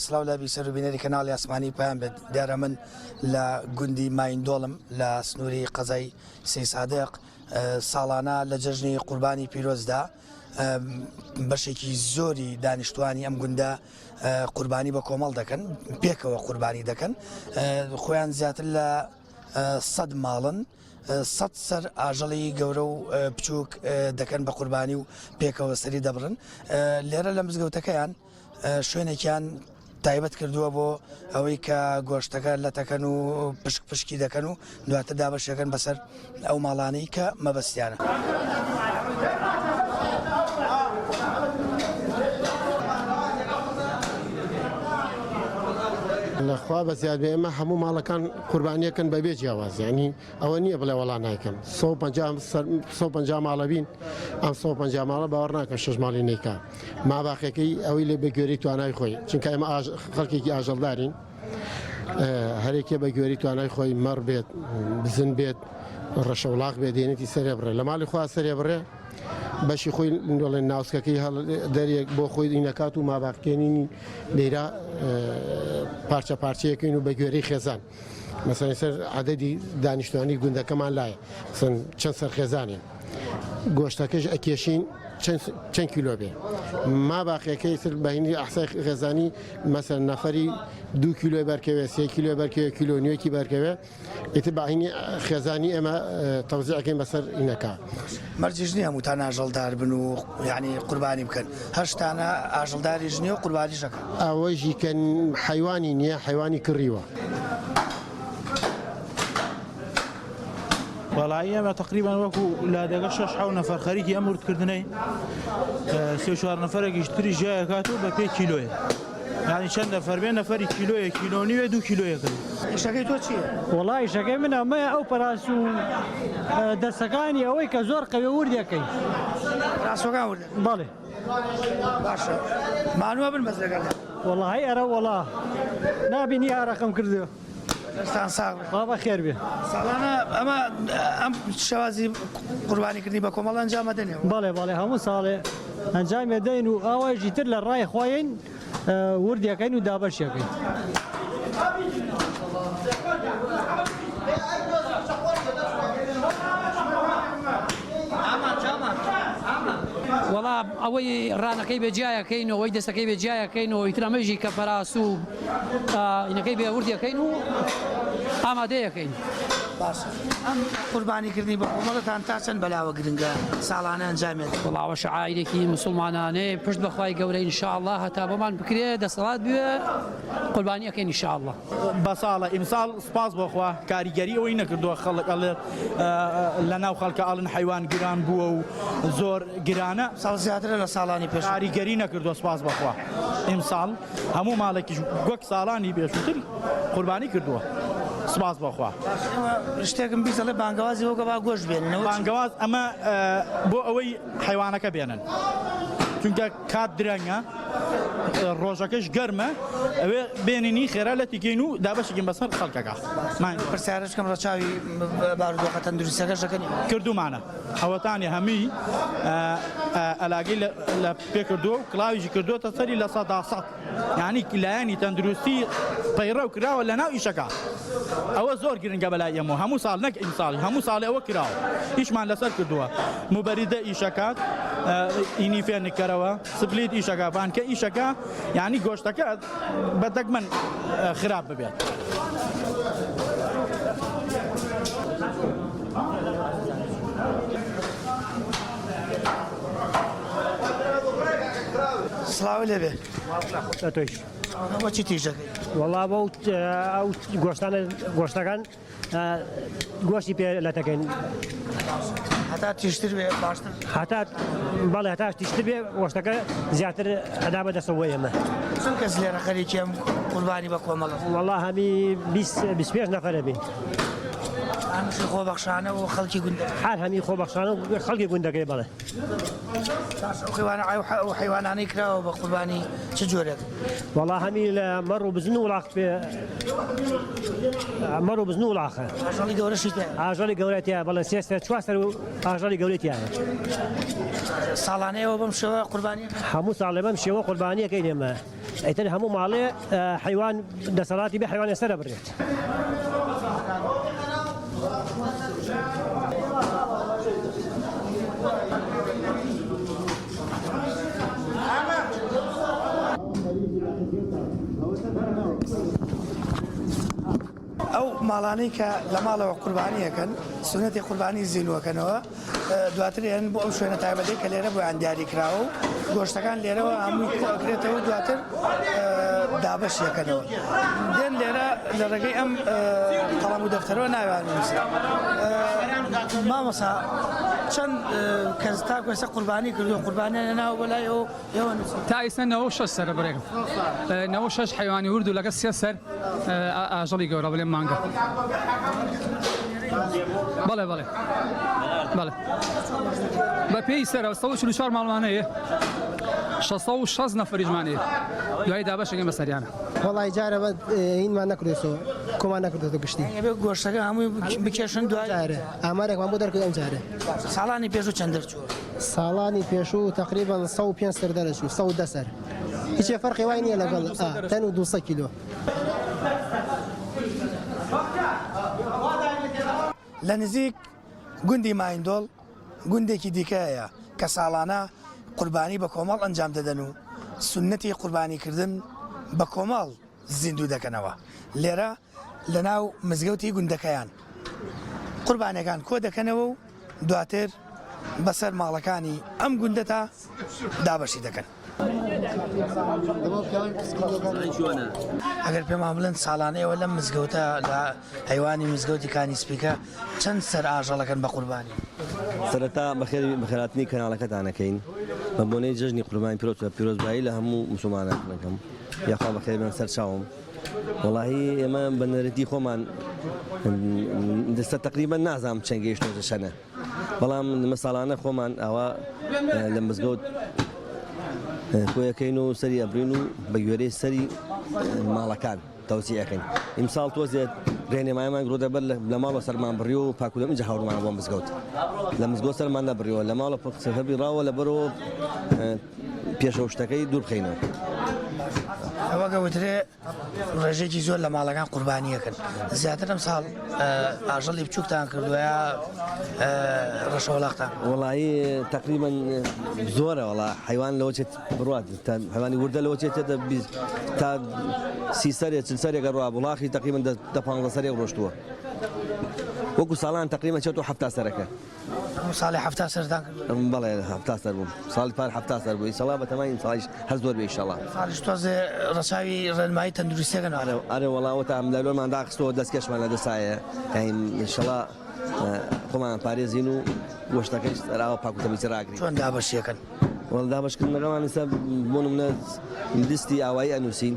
سلااو لە بیسەر و بینەری کەناڵی ئاسمانی پایان بێت دیارە من لە گوندی مایندۆڵم لە سنووری قەزای سەی سادق ساڵانە لە جەژنی قوربانی پیرۆزدا بەشێکی زۆری دانیشتوانی ئەم گوندە قوربانی بە کۆمەڵ دەکەن پێکەوە قوربانی دەکەن خۆیان زیاتر لە 100 ماڵن 100 سەر ئاژەڵی گەورە و بچووک دەکەن بە قوربانی و پێکەوە سەری دەبڕن لێرە لە مزگەوتەکەیان شوێنێکیان تایبەت کردووە بۆ ئەوەی کە گۆشتەکە لەتەکەن و پشکی دەکەن و دواتر دابەشەکەن بەسەر ئەو ماڵانەی کە مەبەستیانە. لەخوا بە زیاد بێ ئێمە هەموو ماڵەکان قوربانیەکەن بەبێ جیاواز یعنی ئەوە نییە بڵێ وەڵا نایکەم 150 ماڵە بین ئەم 150 ماڵە باوەڕ ناکەم 6 ماڵی نیکا ماباقیەکەی ئەوەی لێ بە گوێری توانای خۆی چونکە ئێمە خەڵکێکی ئاژەڵدارین هەرێکێ بە گوێری توانای خۆی مەڕ بێت بزن بێت ڕەشەوڵاق بێت دێنێتی سەرێ بڕێ لە ماڵی خوا سەرێ بڕێ بەشی خۆی دەڵێن ناوسکەکەی دەرێک بۆ خۆی ئینەکات و ماباقکێنی لێرە پارچە پارچەیەکەین و بە گوێرەی خێزان مەسەڵەن سەر عەدەدی دانیشتوانی گوندەکەمان لایە چەند سەر خێزانین گۆشتەکەش ئەکێشین چەند کیلۆ بێ ماباقیەکەی تر بەهینی ئەحسای خێزانی مەسەڵەن نەفەری 2 کیلۆ بەرکەوێ 3 کیلۆ بەرکەوێ کیلۆ نیوەکی بەرکەوێ ئیتر بەهینی خێزانی ئێمە تەوزیعەکەین بەسەر ئینەکە مەرجیش نییە هەمووتان ئاژەڵدار بن و یعنی قوربانی بکەن هەشتانە ئاژەڵداریش نییە و قوربانیشەکە ئەوەژی کە حیوانی نییە حیوانی کڕیوە. وڵایی ئەمە تقریبان وەکو لادەگە 6 نەفەر خەریکی ئەم وردکردنەی 3-4 نەفەرێکیش تری ژایە کات و بە 5 کیلۆیە یعنی چەند نەفەر بێ نەفەری کیلۆیە کیلۆ نیوێ 2 کیلۆیەکە. ئیشەکەی تۆ چییە؟ وەڵای ئیشەکەی من ئەمەیە ئەو پەراس و دەستەکانی ئەوەی کە زۆر قەوێ وردەکەی ڕاستۆکان وردە بەڵێ باشە مانووە بن بەس لەگەڵ وەڵاهی ئەرە وەڵا نابینی ئارەقەم کردووە دەستان ساغ بابە خێر بێ ساڵانە ئەمە ئەم شەوازی قوربانیکردنی بە کۆمەڵ ئەنجامە دەنێ بەڵێ بەڵێ هەموو ساڵێ ئەنجامێ دەین و ئاوایژی تر لە ڕای خۆین وردەکەین و دابەشەکەین. وەڵام ئەوەی ڕانەکەی بێجیایەکەین ئەوەی دەستەکەی بێجیایەکەین و ئیترامەژی کە پەراس و ئینەکەی بێوردیەکەین و ئامادەیەکەین. باش ئەم قوربانیکردنی بە کۆمەڵتان تا چەند بەلاوە گرنگە ساڵانە ئەنجامێت وڵاوە شعائیرێکی موسڵمانانەیە پشت بەخوای گەورەی ئینشاءالله هەتا بەمان بکرێ دەسەڵات بوێ قوربانیەکەین ئینشاءالله. بە ساڵە ئیمساڵ سپاس بۆخوا کاریگەری ئەوەی نەکردووە خەڵک ئەڵێ لە ناو خەڵکە ئاڵن حیوان گران بووە و زۆر گرانە ساڵ زیاترە لە ساڵانی پێش کاریگەری نەکردووە سپاس بەخوا ئیمساڵ هەموو ماڵێکیش وەک ساڵانی پێشووتر قوربانی کردووە سپاس بەخوا. شتێکم بیسەڵێ بانگەوازی وەکە با گۆشت بێننەوە بانگەواز ئەمە بۆ ئەوەی حیوانەکە بێنن چونکە کات درەنگە ڕۆژەکەش گەرمە ئەوێ بێنینی خێرا لە تیکەین و دابەشێکین بەسەر خەڵکەکە پرسیارشکەم ڕەچاوی بارودۆخە تەندروستیەکەشەکەنی کردومانە ئەوەتانی هەمی ئەلاگەی لە پێکردووە و کڵاویژی کردووەتە سەری لە 100 یعنی لایەنی تەندروستی پەیڕە و کراوە لە ناو ئیشەکە ئەوە زۆر گرنگە بەلای ئێمە هەموو ساڵ نەک ئیمساڵی هەموو ساڵی ئەوە کراوە هیچمان لەسەر کردووە موبەریدە ئیشەکات ئینی فێنکەرەوە سپلیت ئیشەکە بانکە ئیشەکە یعنی گۆشتەکە بە دەگمەن خراپ ببێت. سڵاو لێبێ تۆیش ئەوە چی تیژەکەی؟ وەڵا بە ئەو گۆشتەکان گۆشتی پێ لەتەکەین هەتا تیشتر بێ باشتر هەتا بەڵێ هەتا تیشتر بێ گۆشتەکە زیاتر ئەدا بەدەستەوە ئێمە. چەند کەس لێرە خەریکی ئەم قوربانی بە کۆمەڵە؟ وەڵا هەمی 25 نەفەرە بین. هەمیشە خۆبەخشانە و خەڵکی گوندە حال هەمی خۆبەخشانە و خەڵکی گوندەکەی بڵێ و حیوانانەی کراوە بە قوربانی چ جۆرێک وەڵا هەمی لە مەڕ و بزن و وڵاق پێ مەڕ و بزن و وڵاقە ئاژەڵی گەورەشی ئاژەڵی گەورەتیە بەڵێ سێ چوار و ئاژەڵی گەورەتیە ساڵانەیەوە بەم شێوە قوربانی هەموو ساڵێ بەم شێوە قوربانیەکەی نێمە ئەیتر هەموو ماڵێ حیوان دەسەڵاتی بێ حیوان ێسەرە بڕێت ئەو ماڵانەی کە لە ماڵەوە قوربانیەکەن سنەتی قوربانی زیینوەکەنەوە دواتر هێن بۆ ئەو شوێنە تایبەتەی کە لێرە بۆیان دیاری کراوە و گۆشتەکان لێرەوە هەمووی کۆکرێتەوە دواتر دابەشیەکەنەوە دێن لێرە لە ڕێگەی ئەم قەڵەم و دەفتەرەوە ناوانویست مامەسا چەند کەس تا کوێسە قوربانی کردو قوربانیان لەناو بەلای ئێوە تا ئێستا 96 سەرە بڕێکم 96 حیوانی ورد و لەگە 3 سەر ئاژەڵی گەورە بڵێ مانگە بەڵێ بەڵێ بەڵێ بە پێی سەرە 144 ماڵوانەیە 660 نەفەریژمانەیە دوای دابەشەکەم بەسەریانە وڵی جارە هینمان نەکردێتەوە کۆمان نەکردێتەوە گشتی گۆشتەکە هەمووی بکێشن دوای جارە ئامارێکمان بۆ دەرکرد ئەم جارە ساڵانی پێش و چەند دەرچوو ساڵانی پێشوو تقریبان 105 سەر دەرەچوو 110 سەر هیچ فەرقی وای نییە لەگەڵ تەن و 200 کیلۆ لە نزیک گوندی مایندۆڵ گوندێکی دیکەیە کە ساڵانە قوربانی بە کۆمەڵ ئەنجام دەدەن و سنەتی قوربانیکردن بە کۆمەڵ زیندوو دەکەنەوە لێرە لە ناو مزگەوتی گوندەکەیان قوربانەکان کۆ دەکەنەوە و دواتر بەسەر ماڵەکانی ئەم گوندە تا دابەشی دەکەن ئەگەر پێمان بڵێن ساڵانەیەوە لەم مزگەوتە لە حیوانی مزگەوتی کانیسپیکە چەند سەر ئاژەڵەکەن بە قوربانی سەرەتا بەخێراتنی کەناڵەکەتانەکەین بە بۆنەی جژنی قوربانی پیرۆزبایی لە هەموو مسلمانانەکەم یاخوا بەخێر بن سەر چاوم وڵاهی ئێمە بە نەرەتی خۆمان دەستە تقریبا نازام چەند گەیشتۆ شەنە بەڵام مەساڵانە خۆمان ئەوە لە مزگەوت کۆیەکەین و سەری ئەبرین و بە گوێرەی سەری ماڵەکان تەوسیەکەین ئیمساڵ تۆزێت ڕێنێمایمان گرۆ دەبەر لە ماڵە سەرمان بڕی و پاکولەم اینجا هاوڕمان بۆ مزگەوت لە مزگەوت سەرمان نەبڕیەوە لە ماڵە سەفەربی ڕاوە لە بەرەوە پێشەوە شتەکەی دوور بخەینەوە ئەوە گەوترێ ڕێژێکی زۆر لە ماڵەکان قوربانیەکەن زیاتر ئەم ساڵ ئاژەڵی بچووکتان کردووە ڕەشەوەڵاقتان وڵایی تقریبا زۆرە وڵا حیوان لەوەچێت بڕات حیوانی وردە لەوەچێت تا 30 سەرێک 40 سەرێکە ڕوا وڵاخی تقریبا 15 سەرێک ڕۆشتووە وەکو ساڵان تقریبا 7 سەرەکە ساڵی 7 سەرتان کرد بەڵێ 7 سەر بووم ساڵی پار 7 سەر بووی سەڵا بەتەمای ساڵیش هەر زۆر بێ ئینشاڵڵا ساڵیش تۆزێ ڕەچاوی ڕێنمایی تەندروستیەکەن ئەرێ وەڵاوەتە ئەم لەلۆمان داخستەوە دەستکەشمان لە دەسایە ئینشاڵڵا خۆمان پارێزین و گۆشتەکەی سەراوە پاکوتەمیسی ڕاگرین چۆن دابەشیەکەن وەڵدا بەشکردنەکەمان ئێستا بۆ نمونە لیستی ئاوایی ئەنووسین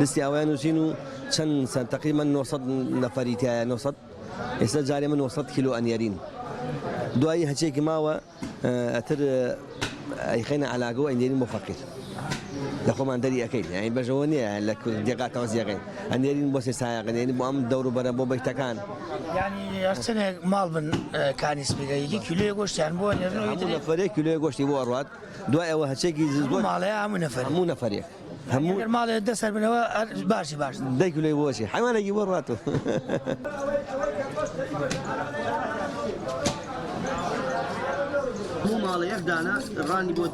لیستی ئاوایی نووسین و چەند تقریبا 900 نەفەری تایە 900 ئێستا جارێ من 900 کیلۆ ئەنێرین دوایی هەچێکی ماوە ئەتر ئەیخینە علاگە و ئەنێرین بۆ فەقیر لە خۆمان دەری ئەەکەین یانی بەژەوە نییە لە دێقاتەوە زیەکەین ئەنێرین بۆ سێ سایەقەنێرین بۆ ئەم دەور و بەرە بۆ بەیتەکان ینی هەرچەندێک ماڵ بن کانیسپیکە یەکی کیلۆی گۆشتیان بۆ هەموو نەفەرێک کیلۆی گۆشتی بۆ ئەڕات دوای ئەوە هەچێکی زۆر ماڵەیە هەموو نەفەرێک هەموو ماڵێ دەسەر بنەوە باشی باش 10 کیلۆی بۆچی حیوانێکی بۆ ڕاتەوە هەموو ماڵە یەک دانە ڕانی بۆ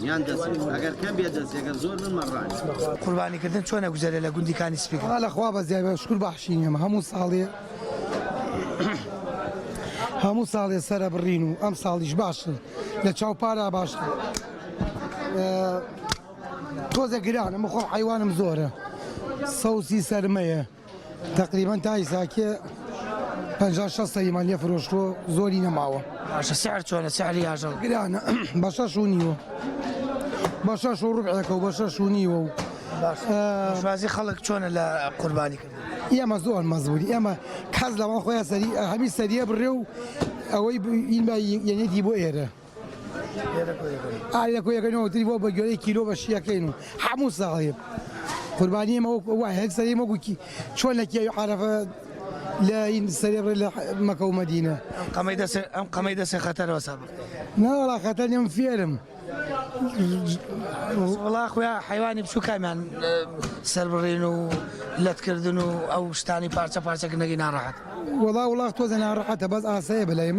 یان دەست ئەگەر کەم بێ دەستێکە زۆر من مەڕانی قوربانیکردن چۆنە گوزارێ لە گوندی کانیسپیکە لەخوا بە زیابە شکر بەخشینێمە هەموو ساڵێ سرە بڕین و ئەم ساڵیش باشن لە چاوپارا باشن تۆزە گرانە مخۆ حیوانم زۆرە سەوسی سەرمەیە تقریبان تای ساکێ 50-60 ئیمانیە فرۆشتۆ زۆری نەماوە باشە سعر چۆنە سعری ئاژەڵ گرانە بە 6 و نیوە بە 6 و ڕوبعەکە و بە 6 و نیوە و بازی خەڵک چۆنە لە قوربانی کرد ئێمە زۆر مەزبوری ئێمە کەس لەوان خۆیان هەمی سەریە بڕێ و ئەوەی یەنێتی بۆ ئێرە ئالە کۆیەکەنەوە تری بۆ بە گوێرەی کیلۆ بە شیەکەین و هەموو ساڵێ قوربانی ئێمە وای هەر سەری مەگوکی چۆن لە کیای عەرەفە لا سەری بڕێ لە مەکە و مەدینە ئەم قەمەی دەسێ خەتەرەوە سابق ناوەڵا خەتەر نێم فێرم وڵا خۆیان حیوانی بچوو کامیان سەر بڕێن و لەتکردن و ئەو شتانی پارچە پارچەکردنەکەی ناڕەحەت وڵا تۆزە ناڕەحەتە بەس ئاسەیە بەلای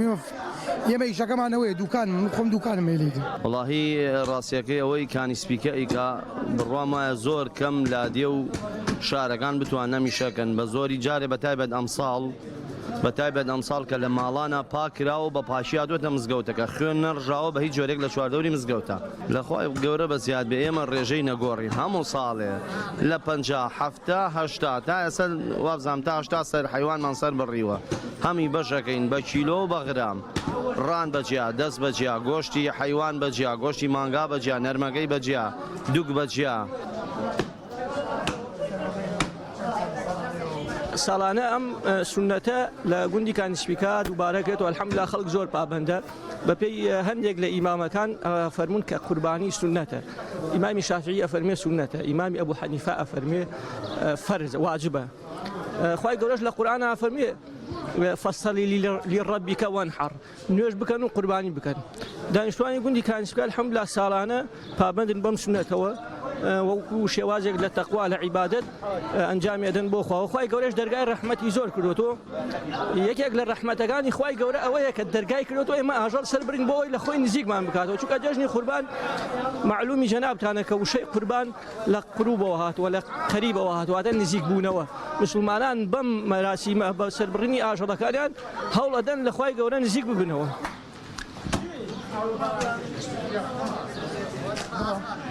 ئێمە ئیشەکەمانەوەی دوکان خۆم دوکانم مێلیدی وڵاهی ڕاستیەکەی ئەوەی کانیسپیکە ئیکا بڕوامایە زۆر کەم لادێ و شارەکان بتوان نەمیشەکەن بە زۆری جارێ بەتایبەت ئەمساڵ بەتایبەت ئەمساڵ کە لە ماڵانە پاکراوە بە پاشی هاتووەتە مزگەوتەکە خوێن نەڕژاوە بە هیچ جۆرێک لە چواردەوری مزگەوتە لەخوای گەورە بە زیاد بێ ئێمە ڕێژەی نەگۆڕین هەموو ساڵێ لە 50 70 80 تا ئێستا وابزانام تا 80 سەر حیوانمان سەر بڕیوە هەمی بەشەکەین بە کیلۆ و بە غرام ڕان بەجیا دەست بەجیا گۆشتی حیوان بەجیا گۆشتی مانگا بەجیا نەرمەکەی بەجیا دووک بەجیا ساڵانە ئەم سونەتە لە گوندی کانیسپیکا دووبارەکرێت و الحەمدوللا خەڵک زۆر پابەندە بەپێی هەندێک لە ئیمامەکان فەرمون کە قوربانی سونەتە ئیمامی شافعی ئەفەرمێ سونەتە ئیمامی ئەبوو حەنیفە ئەفەرمێ فەرز واجبە خوای گەورەش لە قورئانە ئەفەرمێ فەصلی لڕەبیکە وەنحەڕ نوێژ بکەن و قوربانی بکەن دانیشتوانی گوندی کانیسپیکا الحەمدوللا ساڵانە پابەندن بەم سونەتەوە وەکو شێوازێک لە تەقوا لە عیبادەت ئەنجامێدن بۆ خوا خوای گەورەش دەرگای ڕەحمەتی زۆر کردوتەوە یەکێک لە ڕەحمەتەکانی خوای گەورە ئەوەیە کە دەرگای کردوتەوە ئێمە ئاژەڵ سەر برین بۆ ئەوەی لە خۆی نزیکمان بکاتەوە چونکە جەژنی قوربان معلومی جەنابتانە کە وشەی قوربان لە قروبەوە هاتووە لە قەریبەوە هاتوواتە نزیک بوونەوە مسلمانان بەم مەراسیمە بە سەربڕینی ئاژەڵەکانیان هەوڵ ئەدەن لە خوای گەورە نزیک ببنەوە